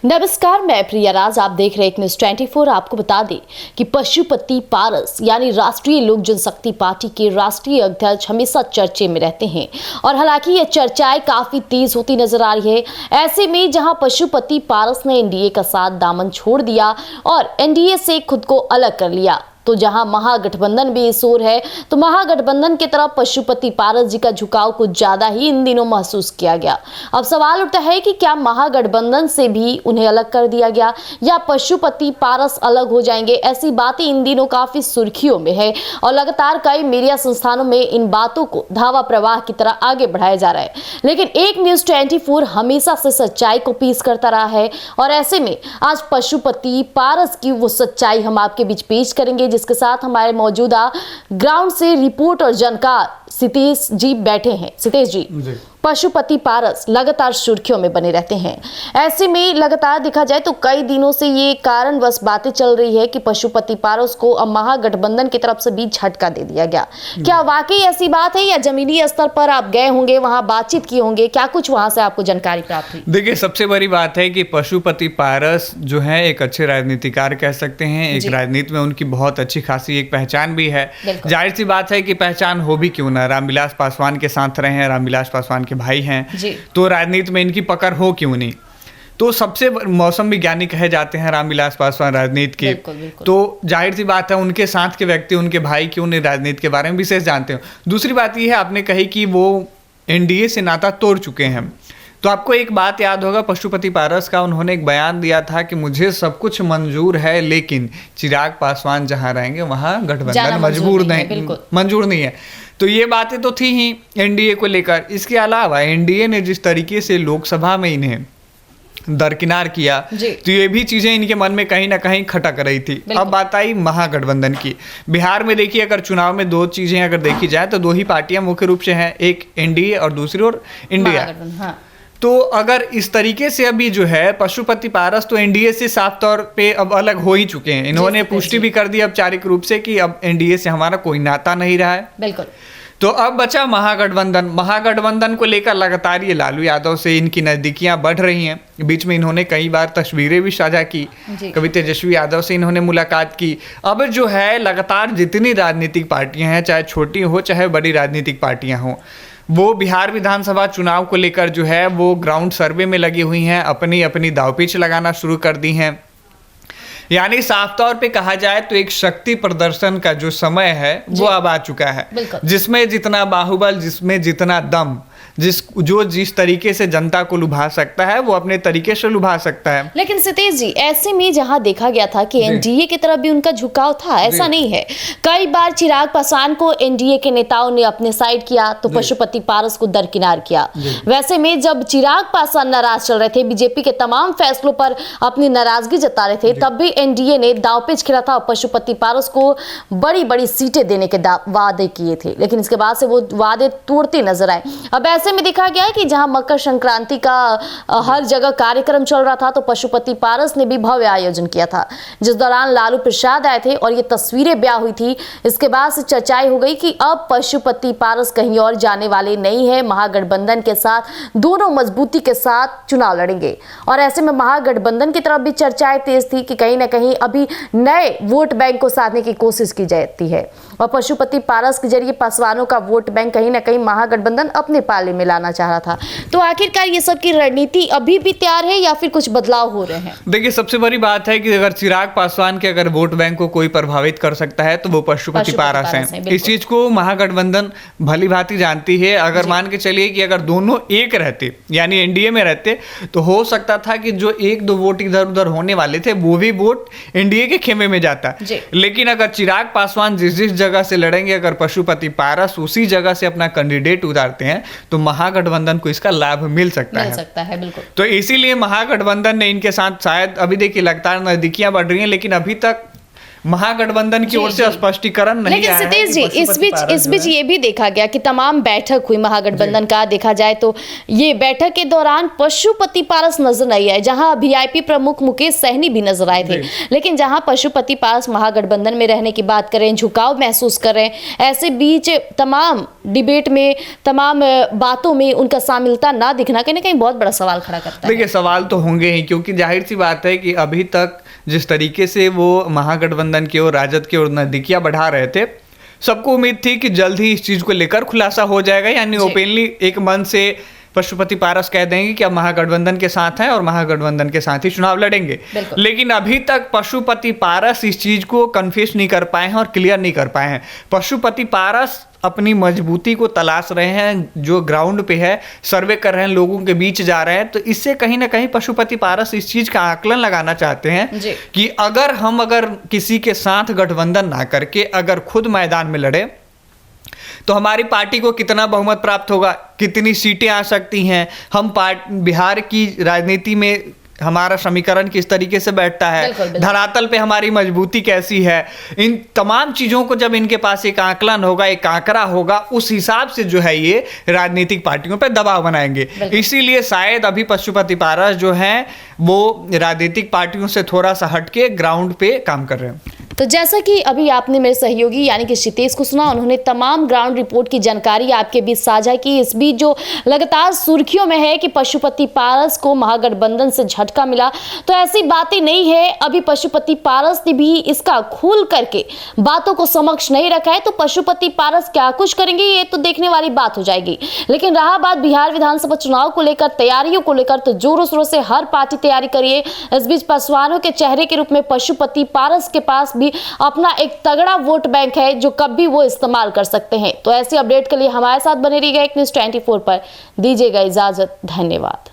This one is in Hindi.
नमस्कार, मैं प्रिया राज। आप देख रहे हैं न्यूज़ 24। आपको बता दें कि पशुपति पारस यानी राष्ट्रीय लोक जनशक्ति पार्टी के राष्ट्रीय अध्यक्ष हमेशा चर्चे में रहते हैं और हालांकि ये चर्चाएं काफी तेज होती नजर आ रही है। ऐसे में जहां पशुपति पारस ने एनडीए का साथ दामन छोड़ दिया और एनडीए से खुद को अलग कर लिया, तो जहां महागठबंधन भी इस ओर है, तो महागठबंधन की तरफ पशुपति पारस जी का झुकाव कुछ ज्यादा ही इन दिनों महसूस किया गया। अब सवाल उठता है कि क्या महागठबंधन से भी उन्हें अलग कर दिया गया या पशुपति पारस अलग हो जाएंगे? ऐसी बातें इन दिनों काफी सुर्खियों में है और लगातार कई मीडिया संस्थानों में इन बातों को धावा प्रवाह की तरह आगे बढ़ाया जा रहा है। लेकिन एक न्यूज़ 24 हमेशा से सच्चाई को पेश करता रहा है और ऐसे में आज पशुपति पारस की वो सच्चाई हम आपके बीच पेश करेंगे, जिसके साथ हमारे मौजूदा ग्राउंड से रिपोर्ट और जानकार सितेश जी बैठे हैं। सितेश जी, पशुपति पारस लगातार सुर्खियों में बने रहते हैं। ऐसे में लगातार देखा जाए तो कई दिनों से ये कारणवश बातें चल रही है कि पशुपति पारस को अब महागठबंधन की तरफ से भी झटका दे दिया गया। क्या वाकई ऐसी बात है या जमीनी स्तर पर आप गए होंगे, वहां बातचीत की होंगे, क्या कुछ वहां से आपको जानकारी प्राप्त हुई? देखिए, सबसे बड़ी बात है कि पशुपति पारस जो है एक अच्छे राजनीतिकार कह सकते हैं। एक राजनीति में उनकी बहुत अच्छी खासी एक पहचान भी है। जाहिर सी बात है कि पहचान हो भी क्यों ना, रामविलास पासवान के साथ रहे हैं, रामविलास पासवान भाई हैं, तो राजनीति में इनकी पकड़ हो क्यों नहीं। तो सबसे मौसम विज्ञानी कहे जाते हैं रामविलास पासवान राजनीति के। तो जाहिर सी बात है उनके साथ के व्यक्ति, उनके भाई क्यों नहीं राजनीति के बारे में विशेष जानते हो। दूसरी बात यह है, आपने कही कि वो एनडीए से नाता तोड़ चुके हैं, तो आपको एक बात याद होगा पशुपति पारस का, उन्होंने एक बयान दिया था कि मुझे सब कुछ मंजूर है लेकिन चिराग पासवान जहां रहेंगे वहां गठबंधन मंजूर नहीं है। तो ये बातें तो थी ही एनडीए को लेकर। इसके अलावा एनडीए ने जिस तरीके से लोकसभा में इन्हें दरकिनार किया, तो ये भी चीजें इनके मन में कहीं ना कहीं खटक रही थी। अब बात आई महागठबंधन की। बिहार में देखिए, अगर चुनाव में दो चीजें अगर देखी जाए तो दो ही पार्टियां मुख्य रूप से हैं, एक एनडीए और दूसरी ओर इंडिया। तो अगर इस तरीके से अभी जो है पशुपति पारस तो एनडीए से साफ तौर पे अब अलग हो ही चुके हैं। इन्होंने पुष्टि भी कर दी औपचारिक रूप से कि अब एनडीए से हमारा कोई नाता नहीं रहा है। बिल्कुल। तो अब बचा महागठबंधन। महागठबंधन को लेकर लगातार ये लालू यादव से इनकी नजदीकियां बढ़ रही हैं। बीच में इन्होंने कई बार तस्वीरें भी साझा की, कभी तेजस्वी यादव से इन्होंने मुलाकात की। अब जो है लगातार जितनी राजनीतिक पार्टियां हैं, चाहे छोटी हो चाहे बड़ी राजनीतिक पार्टियां हों, वो बिहार विधानसभा चुनाव को लेकर जो है वो ग्राउंड सर्वे में लगी हुई हैं, अपनी अपनी दांवपेच लगाना शुरू कर दी हैं। यानी साफ तौर पे कहा जाए तो एक शक्ति प्रदर्शन का जो समय है वो अब आ चुका है, जिसमें जितना बाहुबल, जिसमें जितना दम, जिस तरीके से जनता को लुभा सकता है वो अपने तरीके से लुभा सकता है। लेकिन सितेश जी, ऐसे में जहां देखा गया था कि एनडीए की तरफ भी उनका झुकाव था, ऐसा नहीं है। कई बार चिराग पासवान को एनडीए के नेताओं ने अपने साइड किया तो पशुपति पारस को दरकिनार किया। वैसे में जब चिराग पासवान नाराज चल रहे थे, बीजेपी के तमाम फैसलों पर अपनी नाराजगी जता रहे थे, तब भी एनडीए ने दांवपेच खेला था और पशुपति पारस को बड़ी बड़ी सीटें देने के वादे किए थे, लेकिन इसके बाद से वो वादे तोड़ते नजर आए। अब ऐसे में देखा गया कि जहां मकर संक्रांति का हर जगह कार्यक्रम चल रहा था तो पशुपति पारस ने भी भव्य आयोजन किया था, जिस दौरान लालू प्रसाद आए थे और ये तस्वीरें ब्याह हुई थी। इसके बाद से चर्चाएं हो गई कि अब पशुपति पारस कहीं और जाने वाले नहीं है, महागठबंधन के साथ दोनों मजबूती के साथ चुनाव लड़ेंगे। और ऐसे में महागठबंधन की तरफ भी चर्चाएं तेज थी कि कहीं ना कहीं अभी नए वोट बैंक को साधने की कोशिश की जाती है और पशुपति पारस के जरिए पासवानों का वोट बैंक कहीं ना कहीं महागठबंधन अपने पाले में लाना चाह रहा था। तो आखिरकार ये सब की रणनीति अभी भी तैयार है या फिर कुछ बदलाव हो रहे हैं? देखिए, सबसे बड़ी बात है कि अगर चिराग पासवान के अगर वोट बैंक को कोई प्रभावित कर सकता है तो वो पशुपति पारस है। इस चीज को महागठबंधन भली भांति जानती है। अगर मान के चलिए कि अगर दोनों एक रहते यानी एनडीए में रहते तो हो सकता था कि जो एक दो वोट इधर उधर होने वाले थे वो भी वोट एनडीए के खेमे में जाता। लेकिन अगर चिराग पासवान जिस जिस जगह से लड़ेंगे, अगर पशुपति पारस उसी जगह से अपना कैंडिडेट उतारते हैं तो महागठबंधन को इसका लाभ मिल सकता है। बिल्कुल। तो इसीलिए महागठबंधन ने इनके साथ शायद, अभी देखिए लगातार नजदीकियां बढ़ रही हैं, लेकिन अभी तक महागठबंधन की ओर से स्पष्टीकरण नहीं लेकिन आया है सतीश कि जी पशुपति पारस इस जो बीच है- ये भी देखा गया कि तमाम बैठक हुई महागठबंधन का, देखा जाए तो ये बैठक के दौरान पशुपति पारस नजर नहीं आए, जहां वीआईपी प्रमुख मुकेश सहनी भी नजर आए थे, लेकिन जहां पशुपति पारस महागठबंधन में रहने की बात करें, झुकाव महसूस कर रहे हैं, ऐसे बीच तमाम डिबेट में, तमाम बातों में उनका शामिलता ना दिखना कहीं ना कहीं बहुत बड़ा सवाल खड़ा करता है। देखिए सवाल तो होंगे ही, क्योंकि जाहिर सी बात है कि अभी तक जिस तरीके से वो महागठबंधन की ओर, राजद की ओर नजदीकियां बढ़ा रहे थे, सबको उम्मीद थी कि जल्द ही इस चीज को लेकर खुलासा हो जाएगा, यानी ओपनली एक मन से पशुपति पारस कह देंगे कि अब महागठबंधन के साथ हैं और महागठबंधन के साथ ही चुनाव लड़ेंगे। लेकिन अभी तक पशुपति पारस इस चीज को कन्फेस नहीं कर पाए हैं और क्लियर नहीं कर पाए हैं। पशुपति पारस अपनी मजबूती को तलाश रहे हैं, जो ग्राउंड पे है, सर्वे कर रहे हैं, लोगों के बीच जा रहे हैं, तो इससे कहीं ना कहीं पशुपति पारस इस चीज का आकलन लगाना चाहते हैं कि अगर किसी के साथ गठबंधन ना करके अगर खुद मैदान में लड़े तो हमारी पार्टी को कितना बहुमत प्राप्त होगा, कितनी सीटें आ सकती हैं, हम बिहार की राजनीति में हमारा समीकरण किस तरीके से बैठता है, धरातल पे हमारी मजबूती कैसी है, इन तमाम चीजों को जब इनके पास एक आकलन होगा, एक आंकड़ा होगा, उस हिसाब से जो है ये राजनीतिक पार्टियों पे दबाव बनाएंगे। इसीलिए शायद अभी पशुपति पारस जो हैं वो राजनीतिक पार्टियों से थोड़ा सा हटके ग्राउंड पे काम कर रहे हैं। तो जैसा कि अभी आपने मेरे सहयोगी यानी कि क्षितेश को सुना, उन्होंने तमाम ग्राउंड रिपोर्ट की जानकारी आपके बीच साझा की। इस बीच जो लगातार सुर्खियों में है कि पशुपति पारस को महागठबंधन से झटका मिला, तो ऐसी बातें नहीं है। अभी पशुपति पारस ने भी इसका खुल करके बातों को समक्ष नहीं रखा है, तो पशुपति पारस क्या कुछ करेंगे ये तो देखने वाली बात हो जाएगी। लेकिन रहा बात बिहार विधानसभा चुनाव को लेकर, तैयारियों को लेकर, तो जोरों शोरों से हर पार्टी तैयारी करिए। इस बीच पासवानों के चेहरे के रूप में पशुपति पारस के पास भी अपना एक तगड़ा वोट बैंक है जो कभी वो इस्तेमाल कर सकते हैं। तो ऐसी अपडेट के लिए हमारे साथ बने रहिएगा एक न्यूज़ 24 पर। दीजिएगा इजाजत, धन्यवाद।